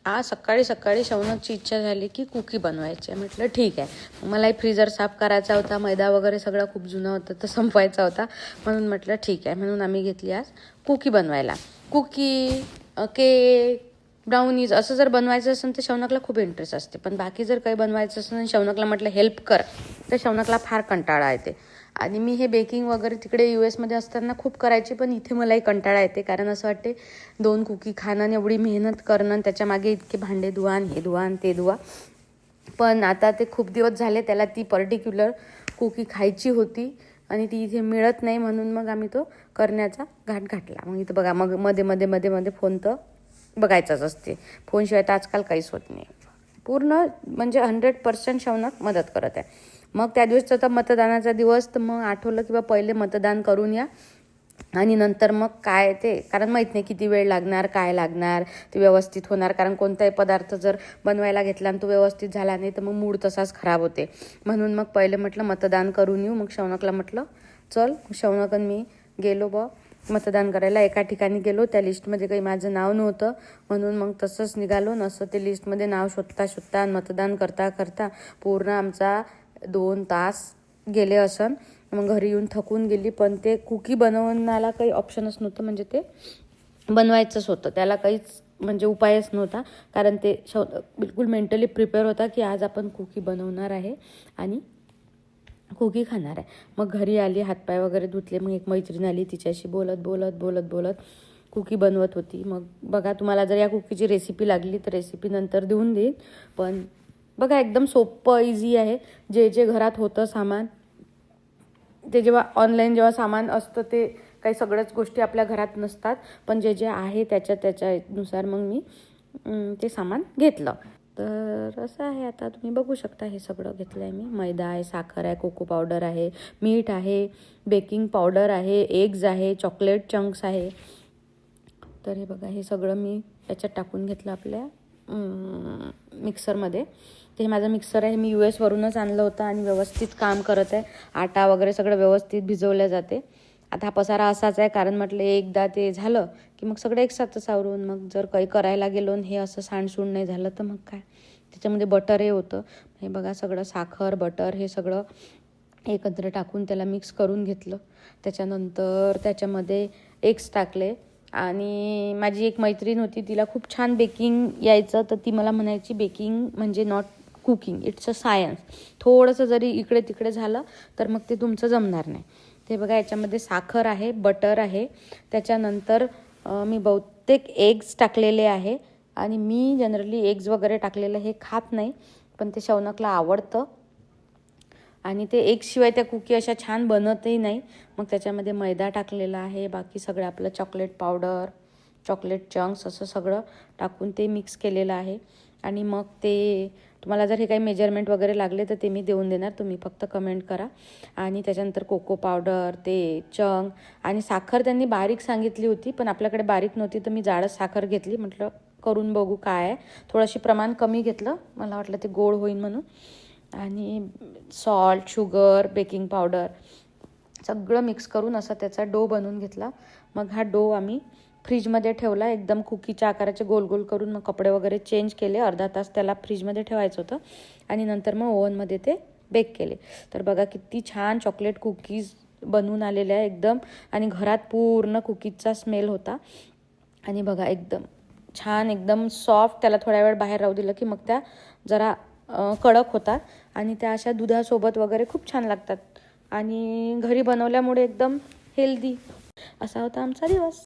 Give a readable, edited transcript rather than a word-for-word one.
आज सकाळी सकाळी शौनकची इच्छा झाली की कुकी बनवायची आहे. म्हटलं ठीक आहे. मलाही फ्रीजर साफ करायचा होता, मैदा वगैरे सगळं खूप जुना होता तर संपवायचा होता, म्हणून म्हटलं ठीक आहे. म्हणून आम्ही घेतली आज कुकी बनवायला. कुकी, केक, ब्राउनीज असं जर बनवायचं असेल तर शौनकला खूप इंटरेस्ट असते, पण बाकी जर काही बनवायचं असेल आणि शौनकला म्हटलं हेल्प कर तर शौनकला फार कंटाळा येते. आणि मी हे बेकिंग वगैरे तिकडे US मध्ये असताना खूप करायची, पण इथे मलाही कंटाळा येते, कारण असं वाटते 2 कुकी खाणं आणि एवढी मेहनत करणं, त्याच्या मागे इतके भांडे धुवा, हे धुवा ते धुवा. पण आता ते खूप दिवस झाले त्याला ती पर्टिक्युलर कुकी खायची होती आणि ती इथे मिळत नाही, म्हणून मग आम्ही तो करण्याचा घाट घातला. मग इथं बघा, मग मध्ये मध्ये मध्ये मध्ये फोन तर बघायचाच असते. फोनशिवाय तर आजकाल काहीच होत नाही. पूर्ण म्हणजे 100% शौनक मदत करत आहे. मग त्या दिवसचा तर मतदानाचा दिवस, तर मग आठवलं की बा पहिले मतदान करून या आणि नंतर मग काय ते, कारण माहीत नाही किती वेळ लागणार, काय लागणार, ते व्यवस्थित होणार. कारण कोणताही पदार्थ जर बनवायला घेतला आणि तो व्यवस्थित झाला नाही तर मग मूड तसाच खराब होते. म्हणून मग पहिले म्हटलं मतदान करून येऊ. मग शौनकला म्हटलं चल. शौनक आणि मी गेलो मतदान करायला. एका ठिकाणी गेलो, त्या लिस्टमध्ये काही माझं नाव नव्हतं, म्हणून मग तसंच निघालो. नसं ते लिस्टमध्ये नाव शोधता शोधता मतदान करता करता पूर्ण आमचा 2 तास गेले असन. मग घरी येऊन थकून गेली. पण ते कुकी बनवण्याला काही ऑप्शनच नव्हतं, म्हणजे ते बनवायचंच होतं, त्याला काहीच म्हणजे उपायच नव्हता. कारण ते बिलकुल मेंटली प्रिपेअर होता की आज आपण कुकी बनवणार आहे आणि कुकी खाणार आहे. मग घरी आली, हातपाय वगैरे धुतले. मग एक मैत्रीण आली, तिच्याशी बोलत बोलत बोलत बोलत कुकी बनवत होती. मग बघा, तुम्हाला जर या कुकीची रेसिपी लागली तर रेसिपी नंतर देऊन देईन. पण बघा, एकदम सोपं इझी आहे. जे जे घरात होतं सामान, ते जेव्हा ऑनलाईन जेव्हा सामान असतं ते काही सगळ्याच गोष्टी आपल्या घरात नसतात, पण जे जे आहे त्याच्यानुसार मग मी ते सामान घेतलं. तर असं आहे. आता तुम्ही बघू शकता, हे सगळं घेतलं आहे मी. मैदा आहे, साखर आहे, कोको पावडर आहे, मीठ आहे, बेकिंग पावडर आहे, एग्ज आहे, चॉकलेट चंक्स आहे. तर हे बघा, हे सगळं मी याच्यात टाकून घेतलं आपल्या मिक्सरमध्ये. ते माझं मिक्सर आहे, मी US वरूनच आणलं होतं आणि व्यवस्थित काम करत आहे. आटा वगैरे सगळं व्यवस्थित भिजवल्या जाते. आता हा पसारा असाच आहे, कारण म्हटलं एकदा ते झालं की मग सगळं एकसाथच आवरून, मग जर काही करायला गेलो हे असं सांडसूण नाही झालं तर मग काय. त्याच्यामध्ये बटरही होतं. हे बघा, सगळं साखर, बटर हे सगळं एकत्र टाकून त्याला मिक्स करून घेतलं. त्याच्यानंतर त्याच्यामध्ये एग्स टाकले. आणि माझी एक मैत्रीण होती, तिला खूप छान बेकिंग यायचं, तर ती मला म्हणायची बेकिंग म्हणजे not cooking, it's a science. थोडंसं जरी इकडे तिकडे झालं तर मग ते तुमचं जमणार नाही. ते बघा, याच्यामध्ये साखर आहे, बटर आहे, त्याच्यानंतर मी बहुतेक एग्स टाकलेले आहे. आणि मी जनरली एग्ज वगैरे टाकलेलं हे खात नाही, पण ते शौनकला आवडतं आणि ते एग्सशिवाय त्या कुकी अशा छान बनतही नाही. मग त्याच्यामध्ये मैदा टाकलेला आहे, बाकी सगळं आपलं चॉकलेट पावडर, चॉकलेट चंक्स असं सगळं टाकून ते मिक्स केलेलं आहे. आणि मग ते तुम्हाला जर हे काही मेजरमेंट वगैरे लागले तर ते मी देऊन देणार, तुम्ही फक्त कमेंट करा. आणि त्याच्यानंतर कोको पावडर, ते चंक आणि साखर त्यांनी बारीक सांगितली होती, पण आपल्याकडे बारीक नव्हती तर मी जाडच साखर घेतली. म्हटलं करून बघू काय आहे. थोडंशी प्रमाण कमी घेतलं, मला वाटलं ते गोड होईल म्हणून. आणि सॉल्ट, शुगर, बेकिंग पावडर सगळं मिक्स करून असा त्याचा डो बनवून घेतला. मग हा डो आम्ही फ्रीजमध्ये ठेवला, एकदम कुकीच्या आकाराचे गोल गोल करून. मग कपडे वगैरे चेंज केले, अर्धा तास त्याला फ्रीजमध्ये ठेवायचं होतं आणि नंतर मग ओव्हनमध्ये ते बेक केले. तर बघा, किती छान चॉकलेट कुकीज बनवून आलेल्या आहे एकदम. आणि घरात पूर्ण कुकीजचा स्मेल होता. आणि बघा, एकदम छान, एकदम सॉफ्ट. त्याला थोड्या वेळ बाहेर राहू दिलं की मग त्या जरा कडक होतात आणि त्या अशा दुधासोबत वगैरे खूप छान लागतात. आणि घरी बनवल्यामुळे एकदम हेल्दी. असा होता आमचा दिवस.